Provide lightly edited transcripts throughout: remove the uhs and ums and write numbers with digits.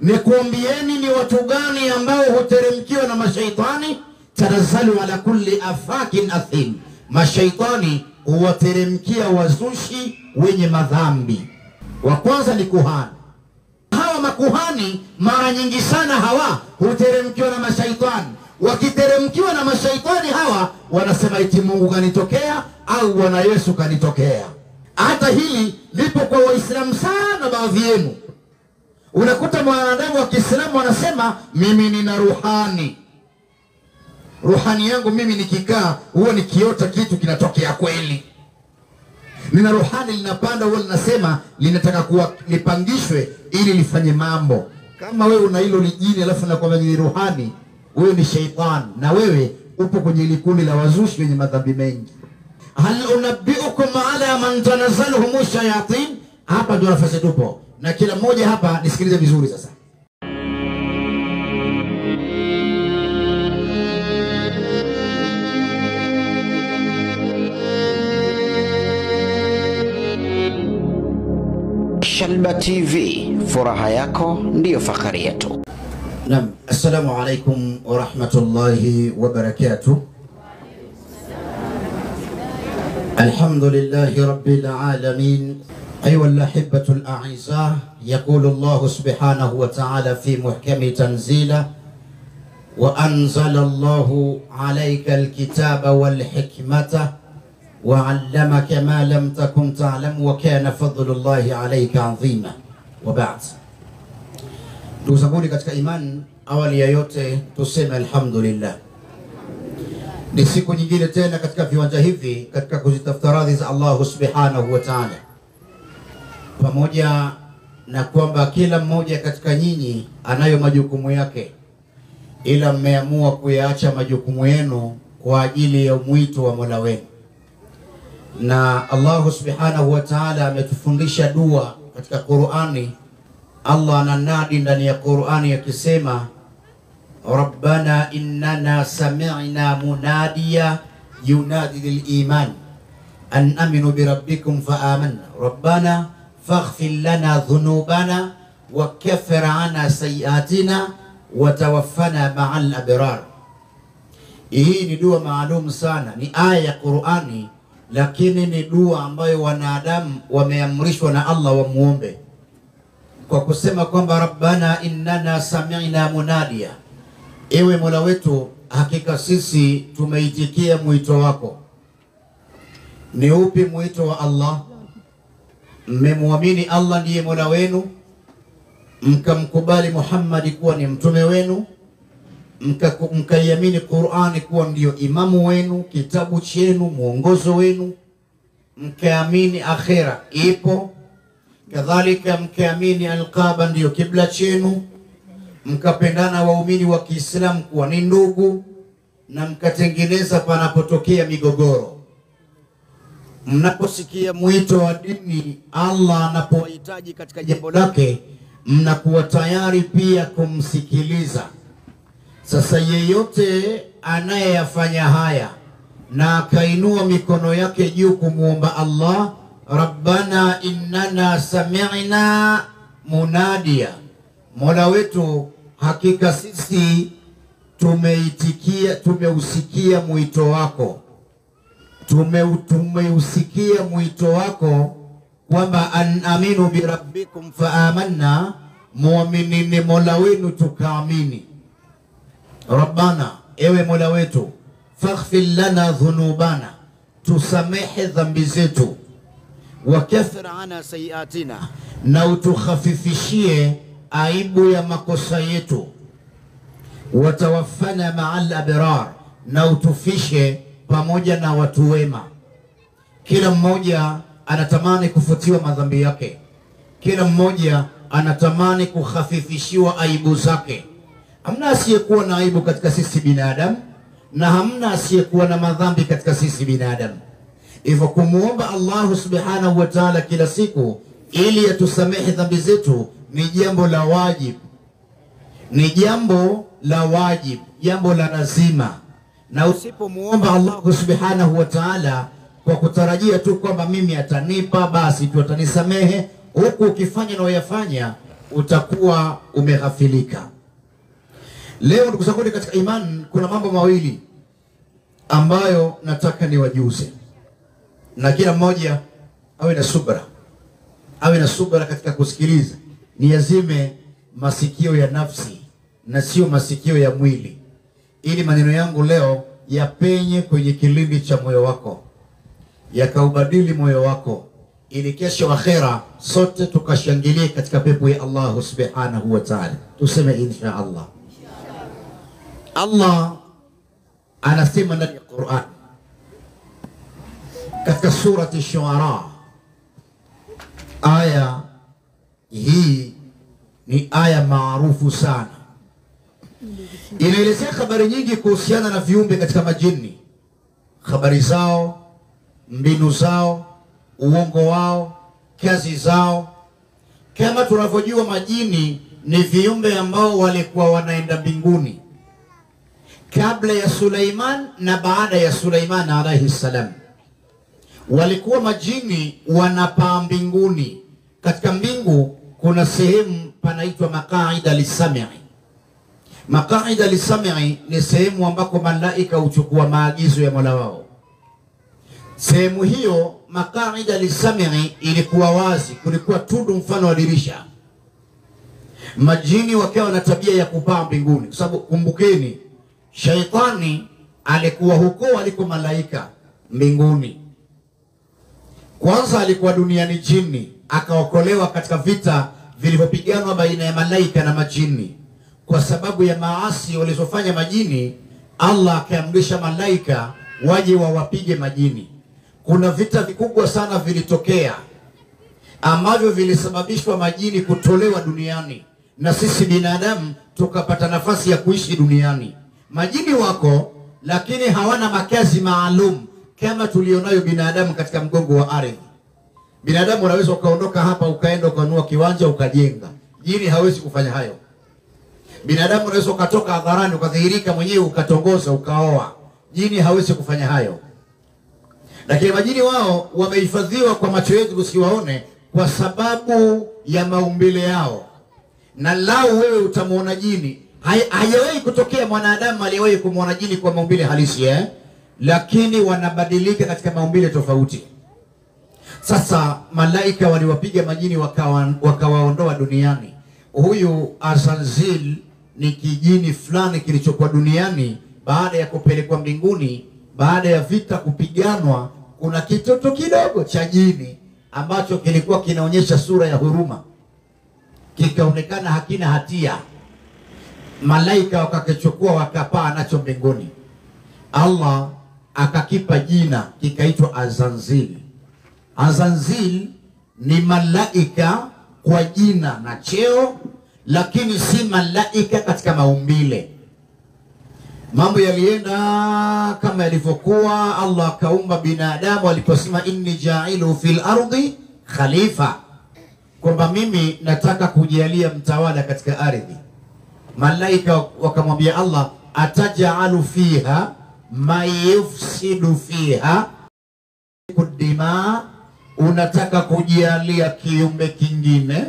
Nikuambieni ni watu gani ambao huteremkiwa na mashaitani? Tanazzalu ala kulli afakin athim. Mashaitani huwateremkia wazushi wenye madhambi. Wa kwanza ni kuhani. Hawa makuhani mara nyingi sana hawa huteremkiwa na mashaitani. Wakiteremkiwa na mashaitani hawa wanasema eti Mungu kanitokea au Bwana Yesu kanitokea. Hata hili lipo kwa Waislamu sana baadhi yenu. Unakuta mwanadamu wa Kiislamu anasema mimi nina ruhani. Ruhani yangu mimi nikikaa huwa nikiota kitu kinatokea kweli. Nina ruhani linapanda huwa linasema linataka kuwa lipangishwe ili lifanye mambo. Kama wewe una hilo lijini alafu nakwambia ni ruhani, wewe ni shaitani na wewe upo kwenye likundi la wazushi wenye madhambi mengi. Hal unabbiukum ala man tanazzaluhum shayatin? Hapa ndio nafasi tupo. Na kila mmoja hapa nisikilize vizuri sasa. Shalba TV, furaha yako ndiyo fahari yetu. Naam, assalamu alaikum wa rahmatullahi wa barakatuh. Alhamdulillahi rabbil alamin. أيها الأحبة الأعزاء، يقول الله سبحانه وتعالى في محكم تنزيله: وأنزل الله عليك الكتاب والحكمة وعلمك ما لم تكن تعلم وكان فضل الله عليك عظيما. وبعد. Tuzabuni katika imani, awali ya yote tuseme alhamdulillah. Ni siku nyingine tena katika viwanja hivi katika kuzitafuta radhi za Allah subhanahu wa ta'ala. Pamoja na kwamba kila mmoja katika nyinyi anayo majukumu yake, ila mmeamua kuyaacha majukumu yenu kwa ajili ya mwito wa Mola wenu. Na Allah subhanahu wa ta'ala ametufundisha dua katika Qur'ani. Allah ananadi ndani ya Qur'ani akisema: Rabbana innana sami'na munadiya yunadi lil iman an aminu bi rabbikum fa amanna rabbana faghfir lana dhunubana wa kaffir anna sayiatina wa tawaffana ma'al abrar. Hii ni dua maalum sana, ni aya ya Qur'ani, lakini ni dua ambayo wanadamu wameamrishwa na Allah wamuombe kwa kusema kwamba Rabbana innana sami'na munadiya, ewe Mola wetu, hakika sisi tumeitikia mwito wako. Ni upi mwito wa Allah? Mmemwamini Allah ndiye Mola wenu, mkamkubali Muhammad kuwa ni mtume wenu, mkaiamini Qur'ani kuwa ndiyo imamu wenu, kitabu chenu, mwongozo wenu, mkaamini akhira ipo, kadhalika mkaamini Al-Kaaba ndiyo kibla chenu, mkapendana waumini wa Kiislamu kuwa ni ndugu, na mkatengeneza panapotokea migogoro. Mnaposikia mwito wa dini, Allah anapohitaji katika jambo lake, mnakuwa tayari pia kumsikiliza. Sasa yeyote anayeyafanya haya na akainua mikono yake juu kumuomba Allah, Rabbana innana sami'na munadiya, Mola wetu, hakika sisi tumeusikia mwito wako. Tumeusikia mwito wako kwamba aminu bi rabbikum fa amanna, muaminini Mola wenu tukaamini. Rabbana, ewe Mola wetu, faghfir lana dhunubana, tusamehe dhambi zetu, wa kaffir anna sayiatina, na utukhafifishie aibu ya makosa yetu, wa tawaffana ma'al abrar, na utufishe pamoja na watu wema. Kila mmoja anatamani kufutiwa madhambi yake, kila mmoja anatamani kukhafifishiwa aibu zake. Hamna asiyekuwa na aibu katika sisi binadamu, na hamna asiyekuwa na madhambi katika sisi binadamu. Hivyo kumuomba Allah subhanahu wa ta'ala kila siku ili atusamehe dhambi zetu ni jambo la wajibu, ni jambo la wajibu, jambo la lazima. Na usipomuomba Allah subhanahu wa ta'ala kwa kutarajia tu kwamba mimi atanipa basi tu atanisamehe, huku ukifanya na uyafanya, utakuwa umeghafilika. Leo ndugu zangu katika imani, kuna mambo mawili ambayo nataka niwajuze, na kila mmoja awe na subra katika kusikiliza. Niazime masikio ya nafsi na sio masikio ya mwili, ili maneno yangu leo yapenye kwenye kilindi cha moyo wako, yakaubadili moyo wako, ili kesho akhera sote tukashangilie katika pepo ya Allah subhanahu wa ta'ala. Tuseme insha Allah. Allah anasema ndani ya Qur'an katika surati Shuara, aya hii ni aya maarufu sana, inaelezea habari nyingi kuhusiana na viumbe katika majini, habari zao, mbinu zao, uongo wao, kazi zao. Kama tunavyojua, majini ni viumbe ambao walikuwa wanaenda mbinguni kabla ya Suleiman na baada ya Suleiman alayhi salam. Walikuwa majini wanapaa mbinguni. Katika mbingu kuna sehemu panaitwa maqaida lisami. Maqaida lisami ni sehemu ambako malaika huchukua maagizo ya Mola wao. Sehemu hiyo maqaida lisami ilikuwa wazi, kulikuwa tundu mfano wa dirisha. Majini wakawa na tabia ya kupaa mbinguni, kwa sababu kumbukeni, Shaitani alikuwa huko aliko malaika mbinguni. Kwanza alikuwa duniani jini, akaokolewa katika vita vilivyopiganwa baina ya malaika na majini. Kwa sababu ya maasi walizofanya majini, Allah akaamrisha malaika waje wawapige majini. Kuna vita vikubwa sana vilitokea ambavyo vilisababishwa majini kutolewa duniani, na sisi binadamu tukapata nafasi ya kuishi duniani. Majini wako lakini hawana makazi maalum kama tulionayo binadamu katika mgongo wa ardhi. Binadamu unaweza ukaondoka hapa ukaenda ukanunua kiwanja ukajenga. Jini hawezi kufanya hayo. Binadamu unaweza ukatoka hadharani ukadhihirika mwenyewe ukatongoza ukaoa. Jini hawezi kufanya hayo. Lakini majini wao wamehifadhiwa kwa macho yetu tusiwaone kwa sababu ya maumbile yao. Na lao wewe utamuona jini, hajawahi kutokea mwanadamu aliyewahi kumuona jini kwa maumbile halisi lakini wanabadilika katika maumbile tofauti. Sasa malaika waliwapiga majini wakawaondoa duniani. Huyu Azanzil ni kijini fulani kilichokuwa duniani baada ya kupelekwa mbinguni. Baada ya vita kupiganwa, kuna kitoto kidogo cha jini ambacho kilikuwa kinaonyesha sura ya huruma, kikaonekana hakina hatia. Malaika wakakichukua wakapaa nacho mbinguni. Allah akakipa jina kikaitwa Azanzil. Azanzil ni malaika kwa jina na cheo, lakini si malaika katika maumbile. Mambo yalienda kama yalivyokuwa. Allah akaumba binadamu aliposema inni ja'ilu fil ardi khalifa, kwamba mimi nataka kujalia mtawala katika ardhi. Malaika wakamwambia Allah, ataj'alu fiha ma yufsidu fiha kudima, unataka kujalia kiumbe kingine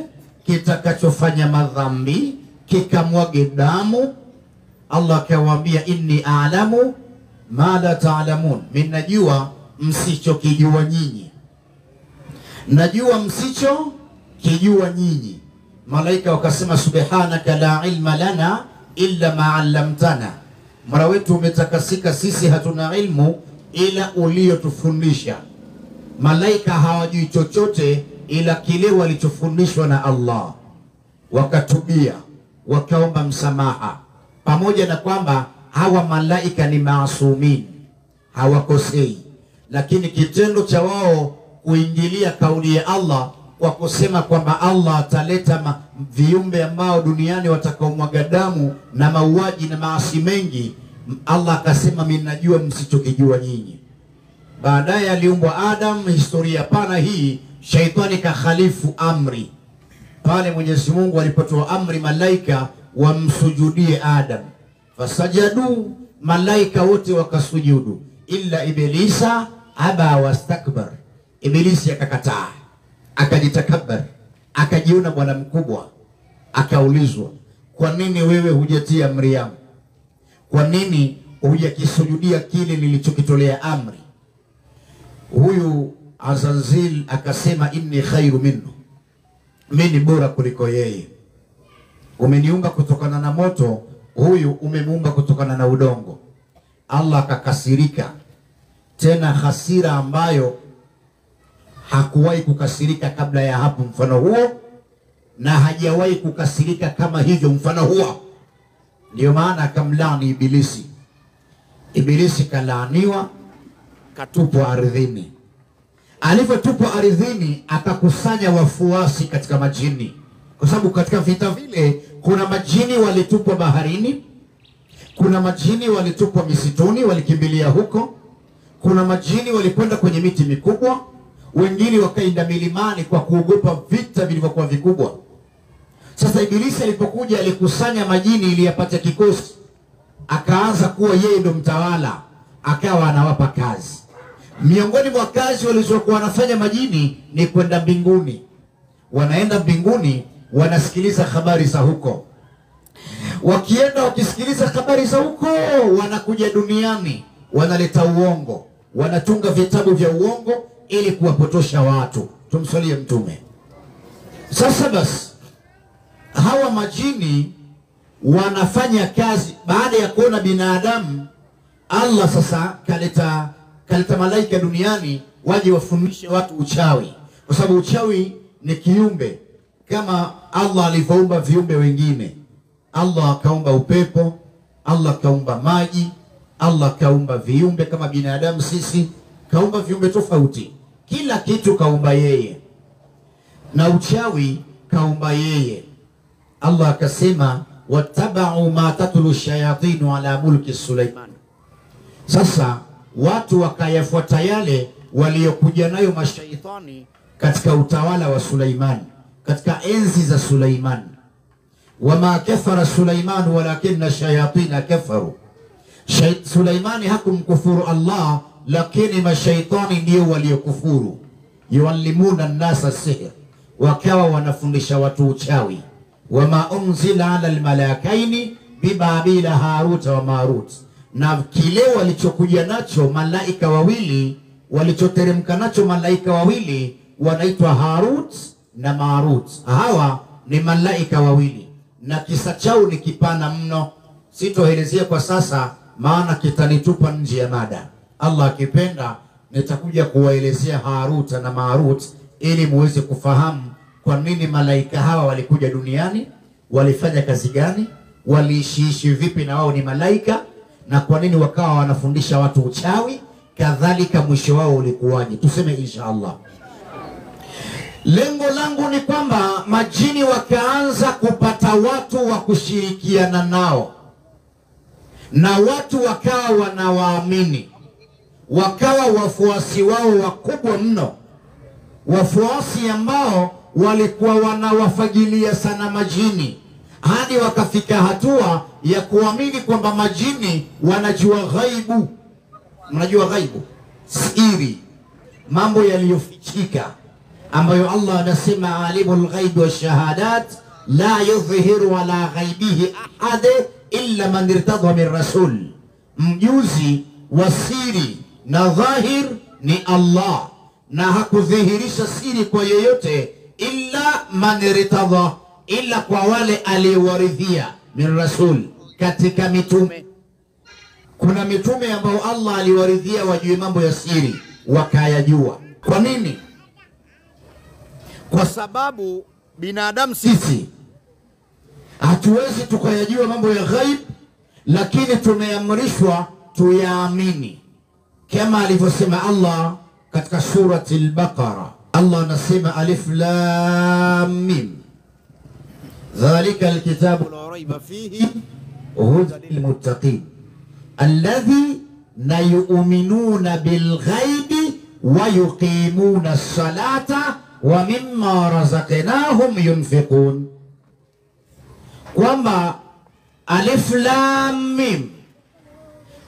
kitakachofanya madhambi kikamwage damu? Allah akawaambia, inni a'lamu ma la ta'lamun, mimi najua msichokijua nyinyi, najua msichokijua nyinyi. Malaika wakasema, subhanaka la ilma lana illa ma 'allamtana, Mola wetu umetakasika, sisi hatuna ilmu ila uliotufundisha. Malaika hawajui chochote ila kile walichofundishwa na Allah. Wakatubia, wakaomba msamaha, pamoja na kwamba hawa malaika ni maasumin, hawakosei, lakini kitendo cha wao kuingilia kauli ya Allah kwa kusema kwamba Allah ataleta viumbe ambao duniani watakaomwaga damu na mauaji na maasi mengi, Allah akasema mimi najua msichokijua nyinyi. Baadaye aliumbwa Adam. Historia pana hii, shaitani kakhalifu amri pale Mwenyezi Mungu alipotoa amri malaika wamsujudie Adam. Fasajadu, malaika wote wakasujudu illa Ibilisa aba wastakbar. Ibilisi akakataa, akajitakabbar, akajiona bwana mkubwa. akaulizwa, kwa nini wewe hujatia amri yangu? Kwa nini hujakisujudia kile nilichokitolea amri? Huyu Azazil akasema, inni khairu minhu, mimi ni bora kuliko yeye. Umeniumba kutokana na moto, huyu umemuumba kutokana na udongo. Allah akakasirika, tena hasira ambayo hakuwahi kukasirika kabla ya hapo mfano huo, na hajawahi kukasirika kama hivyo mfano huo. Ndio maana akamlaani Ibilisi. Ibilisi kalaaniwa, katupwa ardhini. Alipotupwa ardhini, akakusanya wafuasi katika majini, kwa sababu katika vita vile kuna majini walitupwa baharini, kuna majini walitupwa misituni, walikimbilia huko, kuna majini walikwenda kwenye miti mikubwa, wengine wakaenda milimani kwa kuogopa vita vilivyokuwa vikubwa. Sasa Ibilisi alipokuja, alikusanya majini ili apate kikosi, akaanza kuwa yeye ndo mtawala, akawa anawapa kazi. Miongoni mwa kazi walizokuwa wanafanya majini ni kwenda mbinguni. Wanaenda mbinguni, wanasikiliza habari za huko. Wakienda wakisikiliza habari za huko, wanakuja duniani, wanaleta uongo, wanatunga vitabu vya uongo ili kuwapotosha watu. Tumsalie Mtume. Sasa basi, hawa majini wanafanya kazi. Baada ya kuona binadamu, Allah sasa kaleta malaika duniani waje wafundishe watu uchawi, kwa sababu uchawi ni kiumbe kama Allah alivyoumba viumbe wengine. Allah akaumba upepo, Allah kaumba maji, Allah kaumba viumbe kama binadamu sisi, kaumba viumbe tofauti. Kila kitu kaumba yeye, na uchawi kaumba yeye. Allah akasema, wattaba'u ma tatlu shayatinu ala mulki Sulaiman. Sasa watu wakayafuata yale waliokuja nayo mashaitani katika utawala wa Sulaiman, katika enzi za Sulaiman. Wama kafara Sulaiman walakinna shayatina kafaru. Sulaimani hakumkufuru Allah, lakini mashaitani ndio waliokufuru. Yuallimuna an-nasa sihr, wakawa wanafundisha watu uchawi. Wama unzila ala almalakaini bibabila Haruta wa Marut, na kile walichokuja nacho malaika wawili, walichoteremka nacho malaika wawili wanaitwa Harut na Marut. Hawa ni malaika wawili, na kisa chao ni kipana mno, sitoelezea kwa sasa maana kitanitupa nje ya mada. Allah akipenda nitakuja kuwaelezea Harut na Marut ili muweze kufahamu kwa nini malaika hawa walikuja duniani, walifanya kazi gani, waliishi vipi na wao ni malaika, na kwa nini wakawa wanafundisha watu uchawi, kadhalika mwisho wao ulikuwaje. Tuseme insha Allah. Lengo langu ni kwamba majini wakaanza kupata watu wa kushirikiana nao, na watu wakawa wanawaamini, wakawa wafuasi wao wakubwa mno, wafuasi ambao walikuwa wanawafagilia sana majini, hadi wakafika hatua ya kuamini kwamba majini wanajua ghaibu. Mnajua ghaibu? Siri, mambo yaliyofichika, ambayo Allah anasema alimul ghaibi wa shahadat la yudhhiru ala ghaibihi ahad illa man irtadha min rasul. Mjuzi wa siri na dhahir ni Allah, na hakudhihirisha siri kwa yeyote illa man irtadha, ila kwa wale aliyowaridhia, min rasul, katika mitume. Kuna mitume ambao Allah aliwaridhia wajue mambo ya siri, wakayajua. Kwa nini? Kwa sababu binadamu sisi hatuwezi tukayajua mambo ya ghaib, lakini tumeamrishwa tuyaamini, kama alivyosema Allah katika surati al-Baqara. Allah anasema alif lam mim dhalika alkitabu la raiba fihi hudan lilmuttaqin alladhina yu'minuna bilghaibi wa yuqimuna as-salata wa mimma razaqnahum yunfiqun. Kwamba alif lam mim,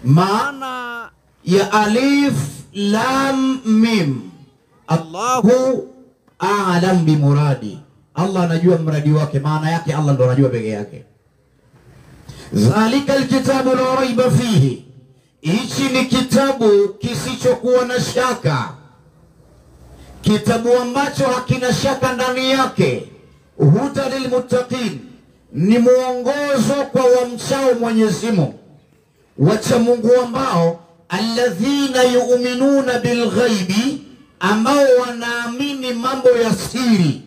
maana ya alif lam mim, Allahu a'lam bimuradi, Allah anajua mradi wake. Maana yake Allah ndo anajua peke yake. Dhalika alkitabu la raiba fihi, hichi ni kitabu kisichokuwa na shaka, kitabu ambacho hakina shaka ndani yake. Huda lilmuttaqin, ni mwongozo kwa wamchao Mwenyezi Mungu, wacha Mungu ambao alladhina yu'minuna bilghaibi, ambao wanaamini mambo ya siri,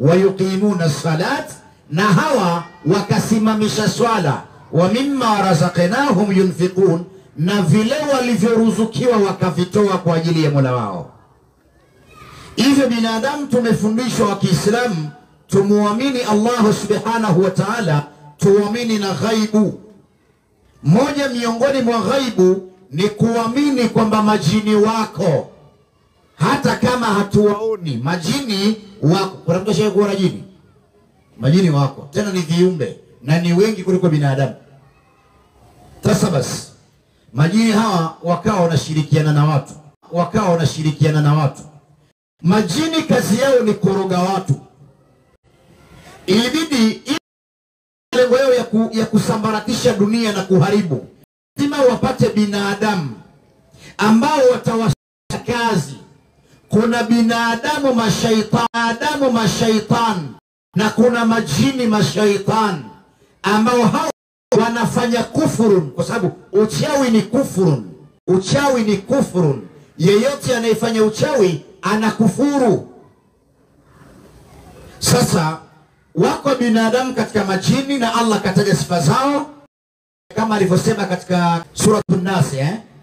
wayuqimuna salat, na hawa wakasimamisha swala, wa mimma razaqnahum yunfiqun, na vile walivyoruzukiwa wakavitoa kwa ajili ya Mola wao. Hivyo binadamu tumefundishwa wa Kiislamu tumuamini Allah subhanahu wa ta'ala, tuamini na ghaibu. Moja miongoni mwa ghaibu ni kuamini kwamba majini wako, hata kama hatuwaoni. Majini wako. Kuna mtu ashaye kuona jini? Majini wako, tena ni viumbe na ni wengi kuliko binadamu. Sasa basi, majini hawa wakawa wanashirikiana na watu, Majini kazi yao ni kuroga watu. Ilibidi lengo yao ya kusambaratisha dunia na kuharibu, lazima wapate binadamu ambao watawasha kazi. Kuna binadamu mashaitan na kuna majini mashaitan, ambao hao wanafanya kufurun, kwa sababu uchawi ni kufurun. Yeyote anayefanya uchawi anakufuru. Sasa wako binadamu katika majini, na Allah kataja sifa zao kama alivyosema katika suratul Nas,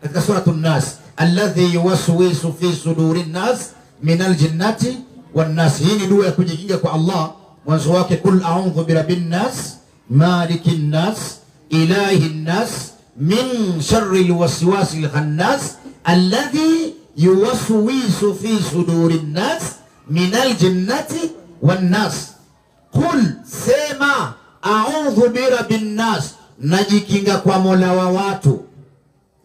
katika suratul Nas, alladhi yuwaswisu fi sudurin nas minal jinnati wan nas. Hii ni dua ya kujikinga kwa Allah. Mwanzo wake, kul a'udhu birabbin nas malikin nas ilahin nas min sharril waswasil khannas alladhi yuwaswisu fi sudurin nas minal jinnati wan nas. Kul, sema, a'udhu birabbin nas, najikinga kwa Mola wa watu,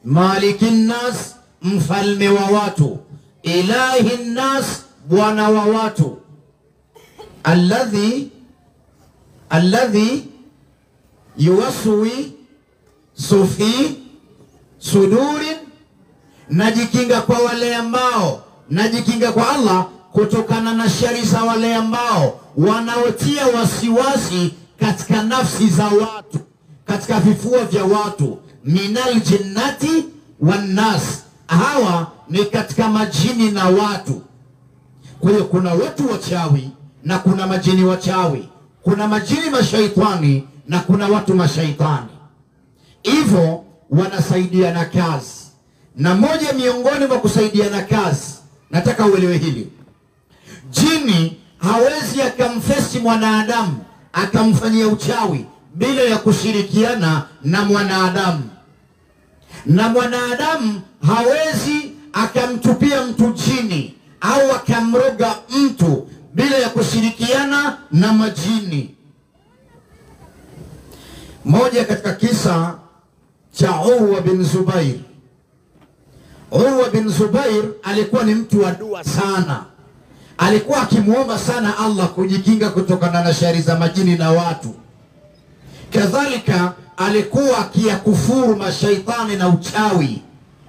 malikin nas, mfalme wa watu, ilahin nas, bwana wa watu, alladhi yuwaswisu fi sudurin, najikinga kwa wale ambao, najikinga kwa Allah kutokana na shari za wale ambao wanaotia wasiwasi katika nafsi za watu, katika vifua vya watu, minal jinnati wan nas. Hawa ni katika majini na watu. Kwa hiyo kuna watu wachawi na kuna majini wachawi, kuna majini mashaitani na kuna watu mashaitani. Hivyo wanasaidiana kazi, na moja miongoni mwa kusaidiana kazi, nataka uelewe hili. Jini hawezi akamfesi mwanadamu akamfanyia uchawi bila ya kushirikiana na mwanadamu, na mwanadamu hawezi akamtupia mtu jini au akamroga mtu bila ya kushirikiana na majini. Moja katika kisa cha Urwa bin Zubair. Urwa bin Zubair alikuwa ni mtu wa dua sana. Alikuwa akimuomba sana Allah kujikinga kutokana na shari za majini na watu. Kadhalika alikuwa akiyakufuru mashaitani na uchawi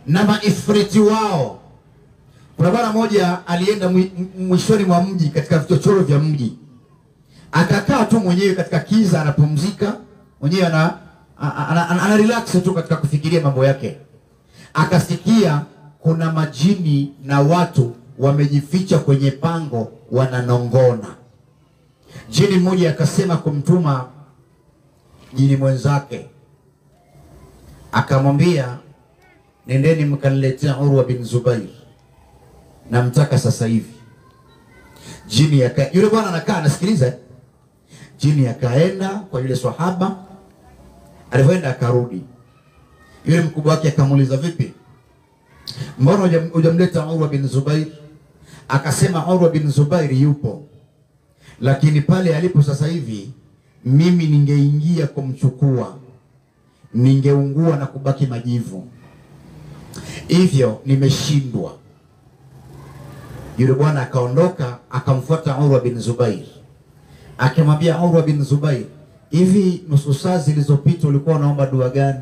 na maifriti wao. Kuna bwana moja alienda mwishoni mwa mji, katika vichochoro vya mji, akakaa tu mwenyewe katika kiza, anapumzika mwenyewe, ana relax tu katika kufikiria mambo yake. Akasikia kuna majini na watu wamejificha kwenye pango wananongona. Jini mmoja akasema kumtuma jini mwenzake, akamwambia, nendeni mkaniletea Urwa bin Zubair, namtaka sasa hivi. Jini yule bwana anakaa anasikiliza. Jini akaenda kwa yule sahaba, alipoenda akarudi, yule mkubwa wake akamuuliza, vipi, mbona hujamleta Urwa bin Zubair? Akasema, Urwa bin Zubair yupo, lakini pale alipo sasa hivi mimi ningeingia kumchukua, ningeungua na kubaki majivu, hivyo nimeshindwa. Yule bwana akaondoka akamfuata Urwa bin Zubair. Akimwambia Urwa bin Zubair, hivi nusu saa zilizopita ulikuwa unaomba dua gani?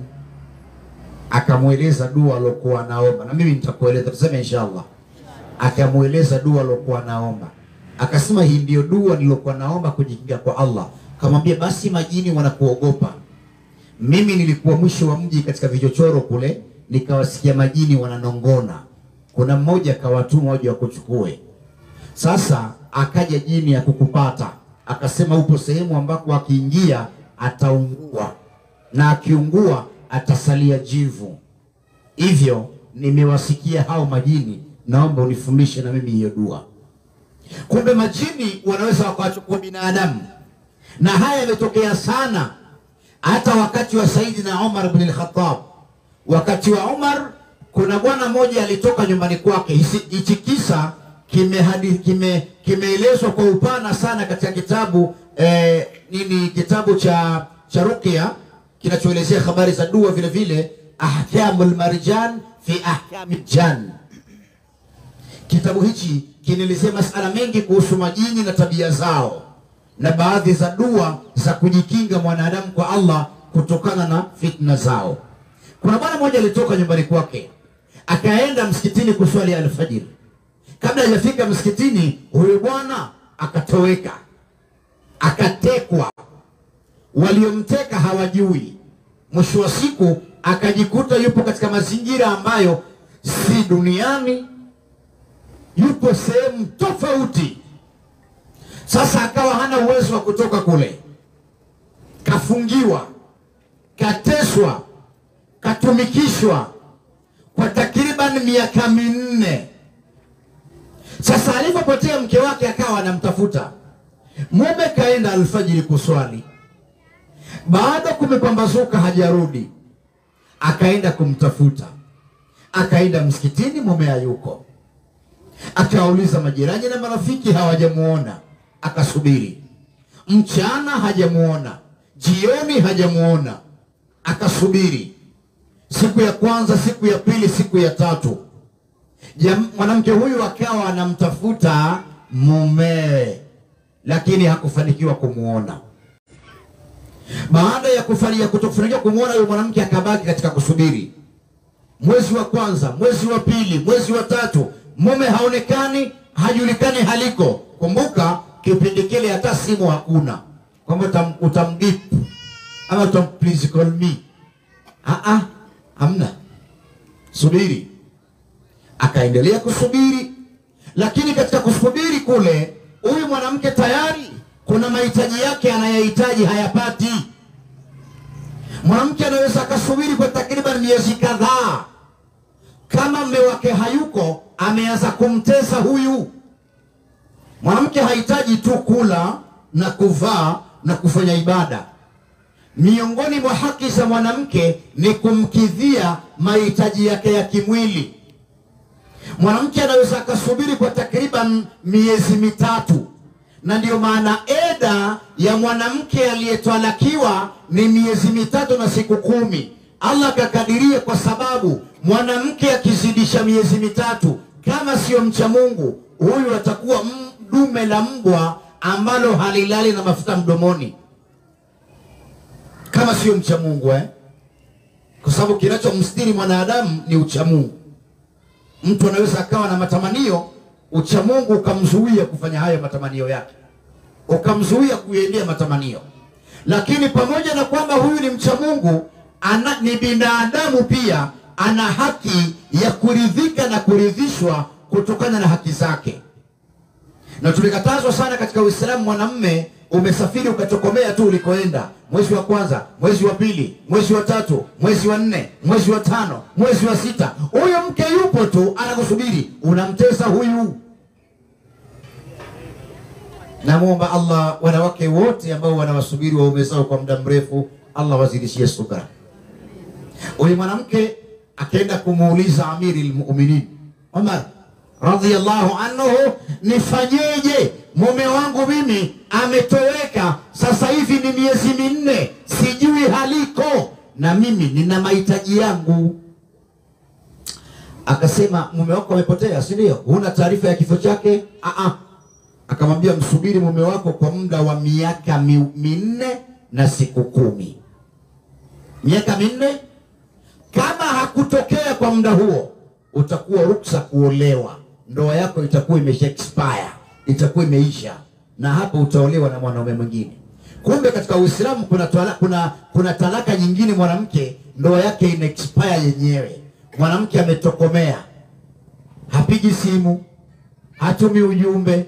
Akamueleza dua alokuwa anaomba, na mimi nitakueleza, tuseme inshallah. Akamueleza dua alokuwa anaomba, akasema hii ndio dua nilokuwa naomba kujikinga kwa Allah. Akamwambia basi majini wanakuogopa. Mimi nilikuwa mwisho wa mji katika vichochoro kule, nikawasikia majini wananongona. Kuna mmoja akawatuma waje wakuchukue. Sasa akaja jini ya kukupata, akasema upo sehemu ambako akiingia ataungua, na akiungua atasalia jivu. Hivyo nimewasikia hao majini, naomba unifundishe na mimi hiyo dua. Kumbe majini wanaweza wakachukua binadamu, na haya yametokea sana hata wakati wa Saidina Umar ibn al-Khattab. Wakati wa Umar kuna bwana mmoja alitoka nyumbani kwake. Hichi kisa kimeelezwa kwa upana sana katika kitabu kitabu cha Ruqya kinachoelezea habari za dua, vile vile Ahkamul Marjan fi Ahkamil Jan. Kitabu hichi kinaelezea masala mengi kuhusu majini na tabia zao, na baadhi za dua za kujikinga mwanadamu kwa Allah kutokana na fitna zao. Kuna bwana mmoja alitoka nyumbani kwake akaenda msikitini kuswali alfajiri. Kabla hajafika msikitini, huyo bwana akatoweka, akatekwa. Waliomteka hawajui. Mwisho wa siku akajikuta yupo katika mazingira ambayo si duniani, yupo sehemu tofauti. Sasa akawa hana uwezo wa kutoka kule, kafungiwa, kateswa, katumikishwa kwa takriban miaka 4. Sasa alipopotea mke wake akawa anamtafuta. Mume kaenda alfajiri kuswali, baada kumepambazuka hajarudi, akaenda kumtafuta. Akaenda msikitini, mume hayuko. Akauliza majirani na marafiki, hawajamuona. Akasubiri mchana, hajamuona. Jioni hajamuona. Akasubiri siku ya kwanza, siku ya pili, siku ya tatu. Mwanamke huyu akawa anamtafuta mumewe, lakini hakufanikiwa kumuona. Baada ya kutofanikiwa kumuona huyo mwanamke, akabaki katika kusubiri. Mwezi wa kwanza, mwezi wa pili, mwezi wa tatu, mume haonekani, hajulikani haliko. Kumbuka kipindi kile hata simu hakuna, kwamba utamdip ama please call me. Hamna. Subiri. Akaendelea kusubiri, lakini katika kusubiri kule, huyu mwanamke tayari kuna mahitaji yake anayahitaji, hayapati. Mwanamke anaweza akasubiri kwa takriban miezi kadhaa. Kama mume wake hayuko, ameanza kumtesa huyu. Mwanamke hahitaji tu kula na kuvaa na kufanya ibada. Miongoni mwa haki za mwanamke ni kumkidhia mahitaji yake ya kimwili. Mwanamke anaweza akasubiri kwa takriban miezi 3, na ndio maana eda ya mwanamke aliyetwalakiwa ni miezi 3 na siku 10. Allah kakadiria, kwa sababu mwanamke akizidisha miezi 3, kama sio mcha Mungu, huyu atakuwa dume la mbwa ambalo halilali na mafuta mdomoni, kama sio mcha Mungu kwa sababu kinachomstiri mwanadamu ni ucha Mungu. Mtu anaweza akawa na matamanio, ucha Mungu ukamzuia kufanya hayo matamanio yake, ukamzuia kuendea matamanio. Lakini pamoja na kwamba huyu ni mcha Mungu, ni binadamu pia, ana haki ya kuridhika na kuridhishwa kutokana na haki zake. Na tulikatazwa sana katika Uislamu, mwanamume umesafiri ukatokomea tu ulikoenda, mwezi wa kwanza, mwezi wa pili, mwezi wa tatu, mwezi wa 4, mwezi wa 5, mwezi wa 6, huyo mke yupo tu anakusubiri, unamtesa huyu. Namuomba Allah wanawake wote ambao wanawasubiri waume zao kwa muda mrefu, Allah wazidishie subra. Huyu mwanamke akaenda kumuuliza Amirul Mu'minin Umar radhiyallahu anhu, nifanyeje? Mume wangu mimi ametoweka, sasa hivi ni miezi 4, sijui haliko, na mimi nina mahitaji yangu. Akasema, mume wako amepotea, si ndio? Huna taarifa ya kifo chake? akamwambia msubiri mume wako kwa muda wa miaka 4 na siku 10. Miaka 4. Kama hakutokea kwa muda huo, utakuwa ruksa kuolewa. Ndoa yako itakuwa imesha expire, itakuwa imeisha, na hapo utaolewa na mwanaume mwingine. Kumbe katika Uislamu kuna talaka nyingine, mwanamke ndoa yake ina expire yenyewe. Mwanamke ametokomea, hapigi simu, hatumi ujumbe,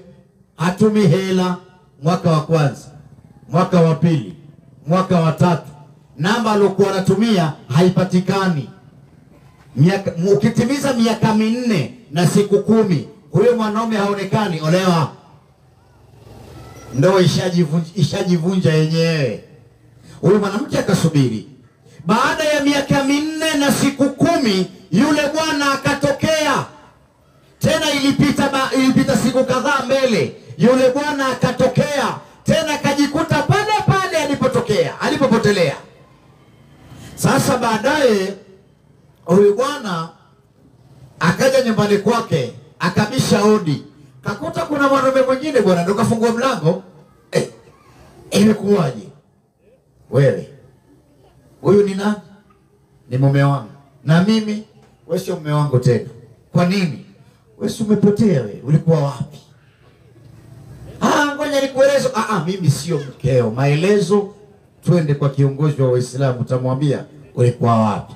hatumi hela, mwaka wa kwanza, mwaka wa pili, mwaka wa tatu, namba aliyokuwa anatumia haipatikani. Ukitimiza miaka 4 na siku 10, huyo mwanaume haonekani, olewa. Ndoa ishajivunja yenyewe. Huyo mwanamke akasubiri. Baada ya miaka 4 na siku 10, yule bwana akatokea tena. Ilipita siku kadhaa mbele, yule bwana akatokea tena, akajikuta pale pale alipopotelea. Sasa baadaye huyu bwana akaja nyumbani kwake, akabisha hodi, kakuta kuna mwanaume mwingine bwana, ndo kafungua mlango. Imekuwaje? Wewe huyu ni nani? Ni mume wangu. Na mimi? Wewe sio mume wangu tena. Kwa nini? Wewe umepotea, wewe ulikuwa wapi? Ngoja nikueleze. Mimi sio mkeo. Maelezo, twende kwa kiongozi wa Waislamu, utamwambia ulikuwa wapi.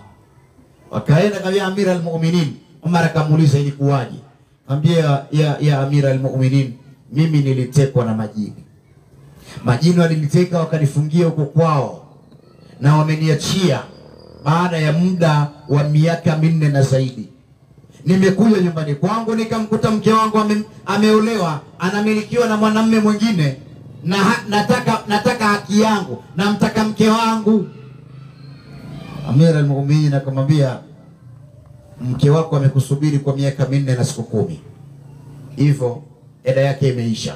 Wakaenda kwa Amira al-Mu'minin. Umar akamuuliza ilikuwaje? Ambia ya Amira al-Mu'minin, mimi nilitekwa na majini. Majini waliniteka wakanifungia huko kwao, na wameniachia baada ya muda wa miaka 4 na zaidi. Nimekuja nyumbani kwangu nikamkuta mke wangu ameolewa, anamilikiwa na mwanamume mwingine, na nataka haki yangu, namtaka mke wangu. Amira al-Mu'minin akamwambia, mke wako amekusubiri kwa miaka 4 na siku 10. Hivyo eda yake imeisha,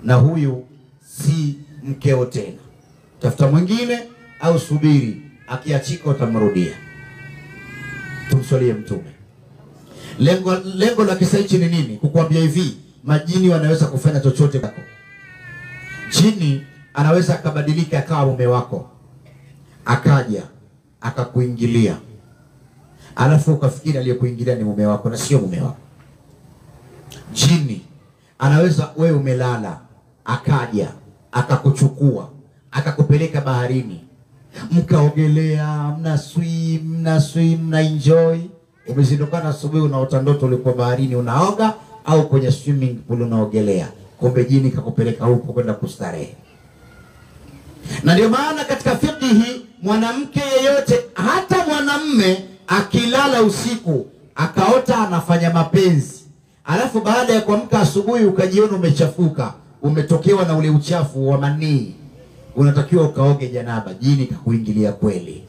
na huyu si mkeo tena. Tafuta mwingine au subiri, akiachika utamrudia. Tumswalie Mtume. Lengo la kisa hichi ni nini? Kukuambia hivi, majini wanaweza kufanya chochote kwako. Jini anaweza akabadilika akawa mume wako, akaja akakuingilia, alafu ukafikiri aliyekuingilia ni mume wako na sio mume wako. Jini anaweza, wewe umelala, akaja akakuchukua akakupeleka baharini, mkaogelea, mna enjoy. Umezindukana asubuhi, unaota ndoto ulikuwa baharini unaoga, au kwenye swimming pool unaogelea, kumbe jini kakupeleka huko kwenda kustarehe. Na ndio maana katika fiqhi, mwanamke yeyote, hata mwanamme akilala usiku akaota anafanya mapenzi, alafu baada ya kuamka asubuhi ukajiona umechafuka, umetokewa na ule uchafu wa manii, unatakiwa ukaoge janaba, jini kakuingilia kweli.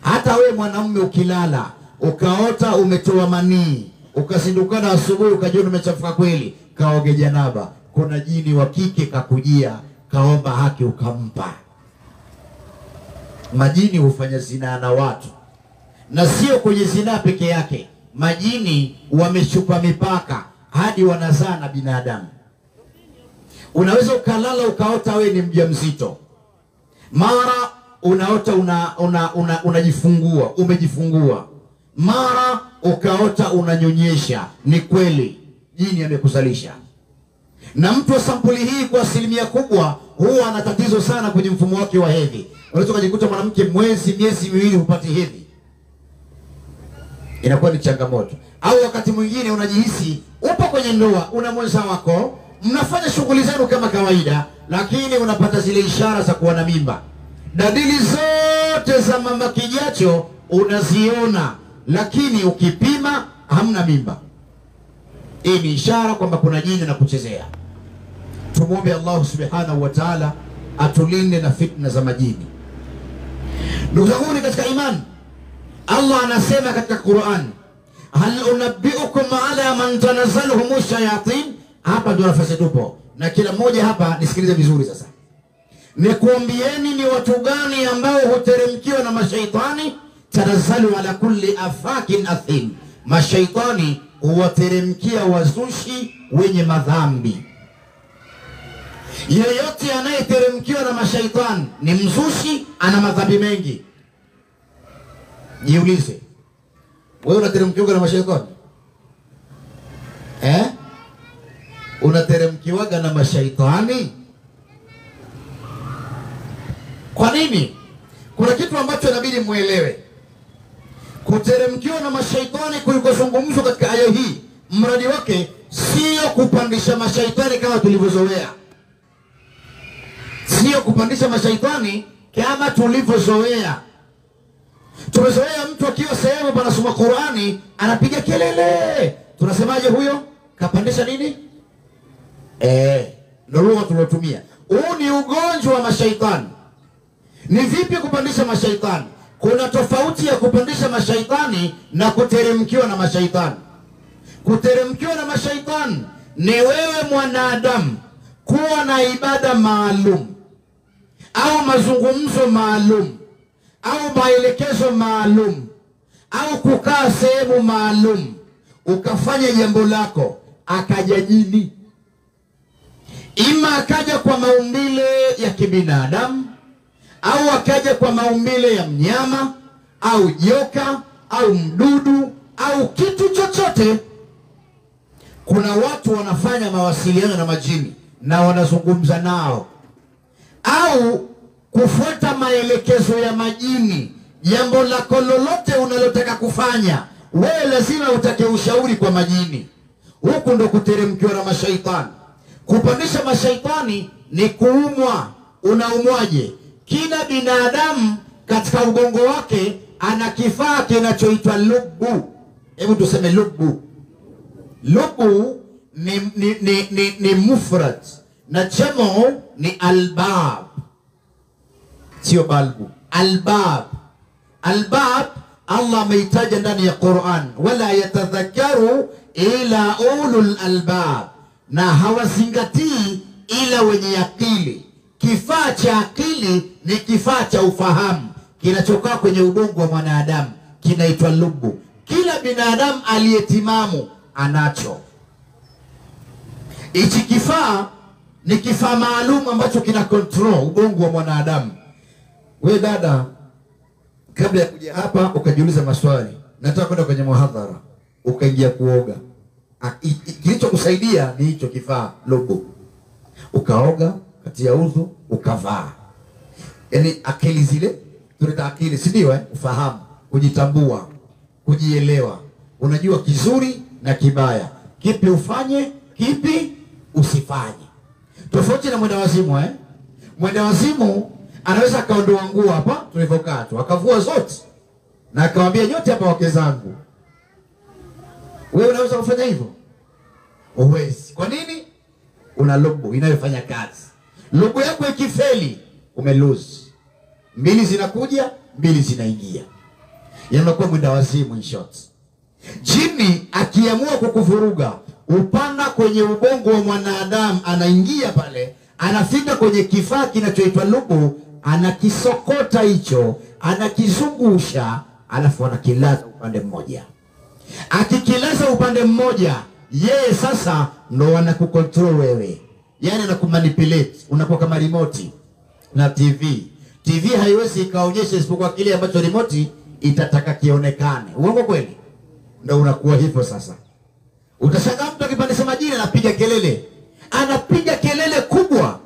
Hata we mwanamume ukilala ukaota umetoa manii, ukasindukana asubuhi ukajiona umechafuka kweli, kaoge janaba, kuna jini wa kike kakujia, kaomba haki ukampa. Majini hufanya zinaa na watu, na sio kwenye zinaa peke yake. Majini wameshupa mipaka hadi wanazaa na binadamu. Unaweza ukalala ukaota we ni mjamzito, mara unaota unajifungua, umejifungua, mara ukaota unanyonyesha. Ni kweli jini amekuzalisha. Na mtu wa sampuli hii kwa asilimia kubwa huwa ana tatizo sana kwenye mfumo wake wa hedhi. Unaweza kujikuta mwanamke miezi miwili hupati hedhi, inakuwa ni changamoto. Au wakati mwingine unajihisi upo kwenye ndoa, una mwenza wako, mnafanya shughuli zenu kama kawaida, lakini unapata zile ishara za kuwa na mimba. Dalili zote za mama kijacho unaziona, lakini ukipima hamna mimba. Hii ni ishara kwamba kuna jini na kuchezea. Tumuombe Allah subhanahu wa ta'ala atulinde na fitna za majini. Ndugu zangu katika imani, Allah anasema katika Qur'an, hal unabbiukum ala man tanazzaluhum shayatin. Hapa ndio nafasi tupo, na kila mmoja hapa nisikilize vizuri sasa. Nikuambieni ni watu gani ambao huteremkiwa na mashaitani? Tanazzalu ala kulli afakin athim. Mashaitani huwateremkia wazushi wenye madhambi. Yeyote anayeteremkiwa na mashaitani ni mzushi, ana madhambi mengi. Jiulize, wewe unateremkiwa na mashaitani? Unateremkiwaga na mashaitani? Kwa nini? Kuna kitu ambacho inabidi muelewe. Kuteremkiwa na mashaitani kulikozungumzwa katika aya hii, mradi wake sio kupandisha mashaitani kama tulivyozoea. Sio kupandisha mashaitani kama tulivyozoea. Tumezoea mtu akiwa sehemu panasoma Qur'ani anapiga kelele. Tunasemaje huyo? Kapandisha nini? Ndio lugha tulotumia. Huu ni ugonjwa wa mashaitani. Ni vipi kupandisha mashaitani? Kuna tofauti ya kupandisha mashaitani na kuteremkiwa na mashaitani. Kuteremkiwa na mashaitani ni wewe mwanadamu kuwa na ibada maalum au mazungumzo maalum au maelekezo maalum au kukaa sehemu maalum ukafanya jambo lako, akaja jini. Ima akaja kwa maumbile ya kibinadamu au akaja kwa maumbile ya mnyama au joka au mdudu au kitu chochote. Kuna watu wanafanya mawasiliano na majini na wanazungumza nao au kufuata maelekezo ya majini. Jambo lako lolote unalotaka kufanya, wewe lazima utake ushauri kwa majini. Huku ndo kuteremkiwa na mashaitani. Kupandisha mashaitani ni kuumwa. Unaumwaje? Kila binadamu katika ubongo wake ana kifaa kinachoitwa lubu. Hebu tuseme lubu. Lubu ni mufrad na jamu ni albab. Sio balbu. Albab. Albab Allah ameitaja ndani ya Qur'an, wala yatadhakkaru ila ulul albab, na hawazingatii ila wenye akili. Kifaa cha akili ni kifaa cha ufahamu kinachokaa kwenye ubongo wa mwanadamu, kinaitwa lubu. Kila binadamu aliyetimamu anacho. Hichi kifaa ni kifaa maalum ambacho kina control ubongo wa mwanadamu. We dada, kabla ya kuja hapa ukajiuliza maswali, nataka kwenda kwenye muhadhara, ukaingia kuoga, kilichokusaidia ni hicho kifaa lubu. Ukaoga, katia udhu, ukavaa. Yaani akili zile, tuleta akili, si ndio? Ufahamu, kujitambua, kujielewa. Unajua kizuri na kibaya, kipi ufanye, kipi usifanye. Tofauti na mwenda wazimu. Mwenda wazimu anaweza akaondoa nguo hapa tulivyokaa tu, akavua zote na akamwambia nyote hapa wake zangu. Wewe unaweza kufanya hivyo? Uwezi. Kwa nini? Una lubu inayofanya kazi. Lubu yako ikifeli, umelose. Mbili zinakuja, mbili zinaingia. Yanakuwa mwenda wazimu in short. Jini akiamua kukuvuruga, upanda kwenye ubongo wa mwanadamu, anaingia pale, anafika kwenye kifaa kinachoitwa lubu, anakisokota hicho, anakizungusha, alafu anakilaza upande mmoja. Akikilaza upande mmoja, yeye sasa ndo anakukontrol wewe. Yaani anakumanipulate, unakuwa kama remote na TV. TV haiwezi ikaonyesha isipokuwa kile ambacho remote itataka kionekane. Uongo kweli? Ndio unakuwa hivyo sasa. Utashangaa mtu akipandisha majini anapiga kelele. Anapiga kelele kubwa.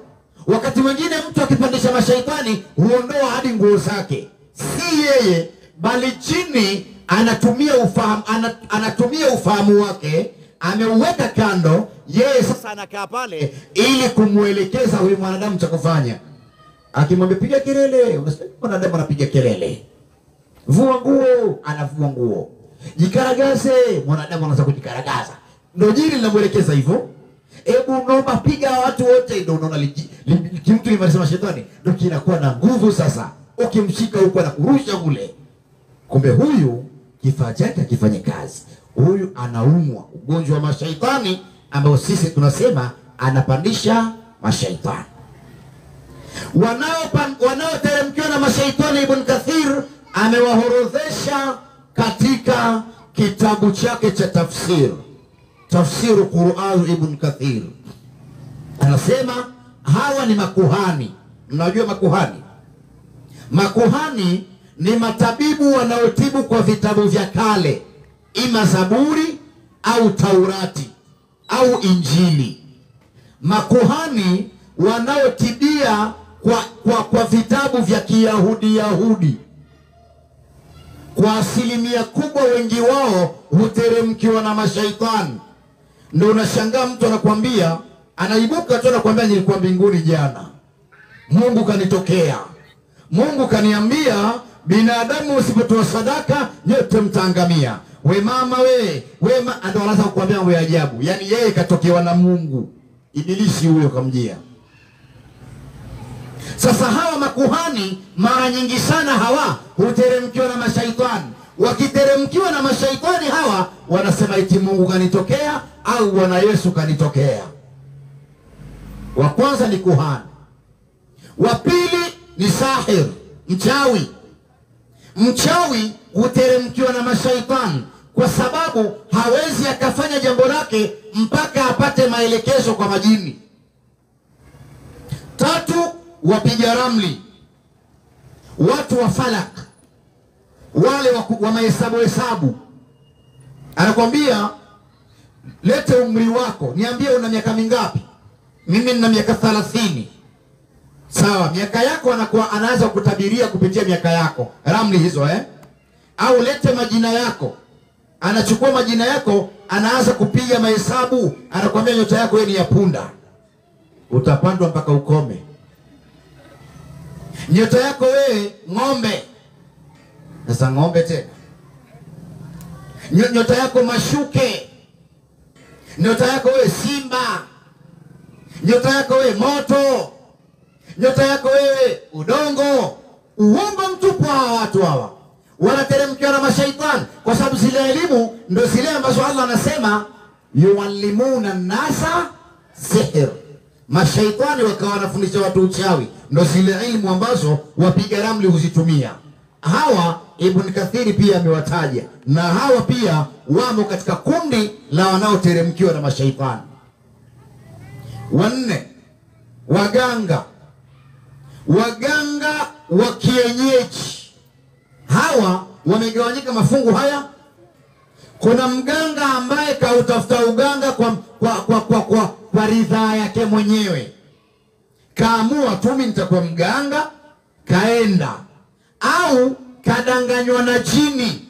Wakati mwingine mtu akipandisha mashaitani huondoa hadi nguo zake. Si yeye, bali chini anatumia ufahamu wake, ameuweka kando. Yeye sasa anakaa pale ili kumuelekeza huyu mwanadamu cha kufanya. Akimwambia piga kelele, unasikia mwanadamu anapiga kelele. Vua nguo, anavua nguo. Jikaragaze, mwanadamu anaanza kujikaragaza. Ndio jini linamuelekeza hivyo. Hebu naomba piga watu wote, ndio unaona kimtu kimalisema shetani ndio kinakuwa na nguvu sasa. Ukimshika huko na kurusha kule. Kumbe huyu kifaa chake kifanye kazi. Huyu anaumwa ugonjwa wa mashaitani ambao sisi tunasema anapandisha mashaitani. Wanaoteremkiwa na mashaitani, Ibn Kathir amewahorodhesha katika kitabu chake cha tafsir Qur'an. Ibn Kathir anasema hawa ni makuhani. Mnajua makuhani? Makuhani ni matabibu wanaotibu kwa vitabu vya kale, ima Zaburi au Taurati au Injili. Makuhani wanaotibia kwa vitabu vya Kiyahudi. Kwa asilimia kubwa wengi wao huteremkiwa na mashaitani. Ndio unashangaa mtu anakuambia, anaibuka tu anakuambia, nilikuwa mbinguni jana, Mungu kanitokea, Mungu kaniambia binadamu usipotoa sadaka nyote mtaangamia. We mama ndio anaanza kukuambia mambo ya ajabu. Yaani yeye katokewa na Mungu. Ibilisi huyo kamjia. Sasa hawa makuhani mara nyingi sana hawa huteremkiwa na mashaitani. Wakiteremkiwa na mashaitani hawa wanasema eti Mungu kanitokea au Bwana Yesu kanitokea. Wa kwanza ni kuhani. Wa pili ni sahir, mchawi. Mchawi huteremkiwa na mashaitani kwa sababu hawezi akafanya jambo lake mpaka apate maelekezo kwa majini. Tatu, wapiga ramli, watu wa falak, wale wa mahesabu. Anakwambia lete umri wako, niambie una miaka mingapi. Mimi nina miaka 30. Sawa, miaka yako anaanza kutabiria kupitia miaka yako, ramli hizo Au lete majina yako, anachukua majina yako, anaanza kupiga mahesabu, anakuambia nyota yako wewe ni ya punda, utapandwa mpaka ukome. Nyota yako wewe ng'ombe, sasa ng'ombe tena. Nyota yako mashuke. Nyota yako wewe simba. Nyota yako wewe moto. Nyota yako wewe udongo. Uongo mtupu. Hawa watu hawa wanateremkiwa na mashaitani kwa sababu zile elimu ndio zile ambazo Allah anasema yuallimuna nasa sihr. Mashaitani wakawa wanafundisha watu uchawi, ndio zile elimu ambazo wapiga ramli huzitumia. Hawa Ibn Kathiri pia amewataja, na hawa pia wamo katika kundi la wanaoteremkiwa na mashaitani. Wanne, waganga. Waganga wa kienyeji. Hawa wamegawanyika mafungu haya. Kuna mganga ambaye kautafuta uganga kwa ridhaa yake mwenyewe. Kaamua tu mimi nitakuwa mganga, kaenda. Au kadanganywa na jini.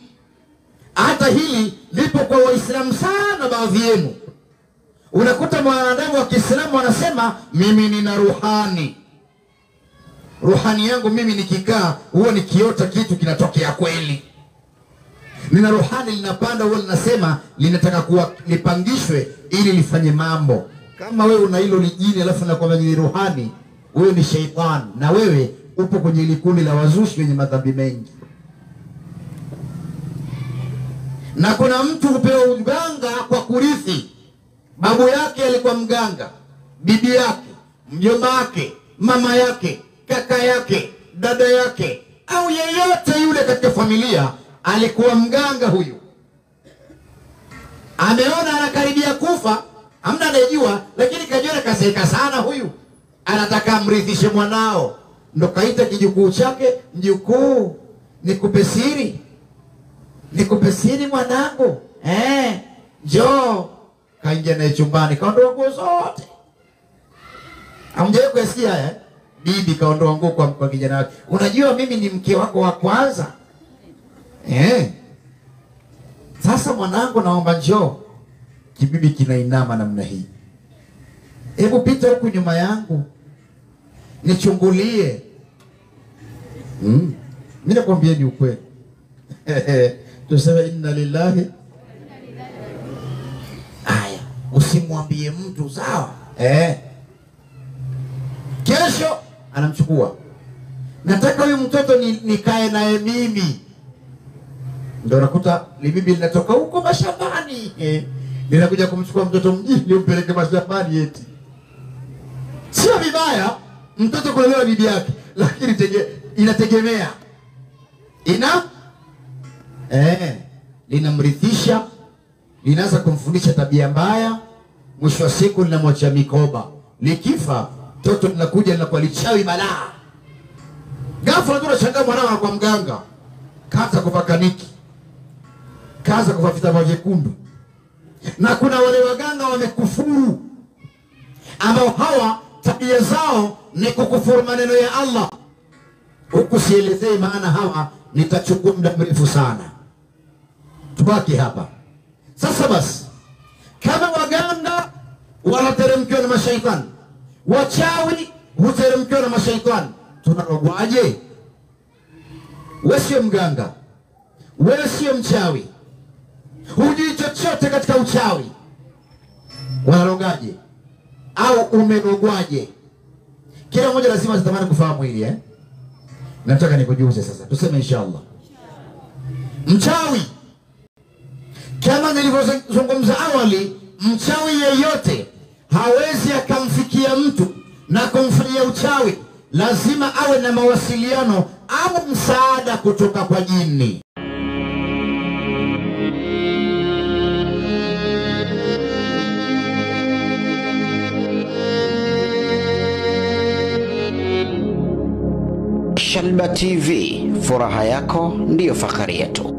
Hata hili lipo kwa Waislamu sana baadhi yenu. Unakuta mwanadamu wa Kiislamu anasema mimi nina ruhani. Ruhani yangu mimi nikikaa huwa nikiota kitu kinatokea kweli. Nina ruhani linapanda, huwa linasema linataka kuwa lipangishwe ili lifanye mambo. Kama wewe una hilo lijini alafu nakwambia ni ruhani, wewe ni sheitani, na wewe upo kwenye ile kundi la wazushi wenye madhambi mengi. Na kuna mtu hupewa uganga kwa kurithi. Babu yake alikuwa mganga, bibi yake, mjomba wake, mama yake, kaka yake, dada yake, au yeyote yule katika familia alikuwa mganga huyu. Ameona anakaribia kufa, hamna anayejua, lakini kajiona kazeeka sana huyu, anataka amrithishe mwanao. Ndo kaita kijukuu chake, mjukuu, nikupe siri. Nikupe siri mwanangu. Njoo. Kaingia naye chumbani, kaondoa nguo zote. Hamjawahi kusikia haya? Bibi kaondoa nguo kwa kijana wake. Unajua mimi ni mke wako wa kwanza. Sasa mwanangu naomba njoo. Kibibi kinainama namna hii. Hebu pita huku nyuma yangu, nichungulie. Mimi nakwambia ni ukweli. Tuseme inna lillahi. Aya, usimwambie mtu, sawa? Kesho anamchukua. Nataka huyu mtoto nikae naye mimi. Ndio nakuta bibi linatoka huko mashambani. Ninakuja kumchukua mtoto mjini umpeleke mashambani eti. Sio vibaya mtoto kulelewa bibi yake, lakini inategemea. Linamrithisha, linaanza kumfundisha tabia mbaya, mwisho wa siku linamwacha mikoba. Likifa Toto linakuja linakuwa lichawi balaa. Ghafla tunashangaa mwanao kwa mganga. Kaanza kuvaa kaniki. Kaanza kuvaa vitambaa vyekundu. Na kuna wale waganga wamekufuru, ambao hawa tabia zao ni kukufuru maneno ya Allah. Huku sielezei maana hawa, nitachukua muda mrefu sana. Tubaki hapa. Sasa basi, kama waganga wanateremkiwa na mashaitani, wachawi huteremkiwa na mashaitani, tunarogwaje? Wewe sio mganga, wewe sio mchawi, hujui chochote katika uchawi, wanarogaje au umerogwaje? Kila mmoja lazima atamani kufahamu hili Nataka nikujuze sasa, tuseme inshallah. Mchawi, kama nilivyozungumza awali, mchawi yeyote hawezi akamfikia mtu na kumfanyia uchawi. Lazima awe na mawasiliano au msaada kutoka kwa jini. Shalba TV, furaha yako ndiyo fahari yetu.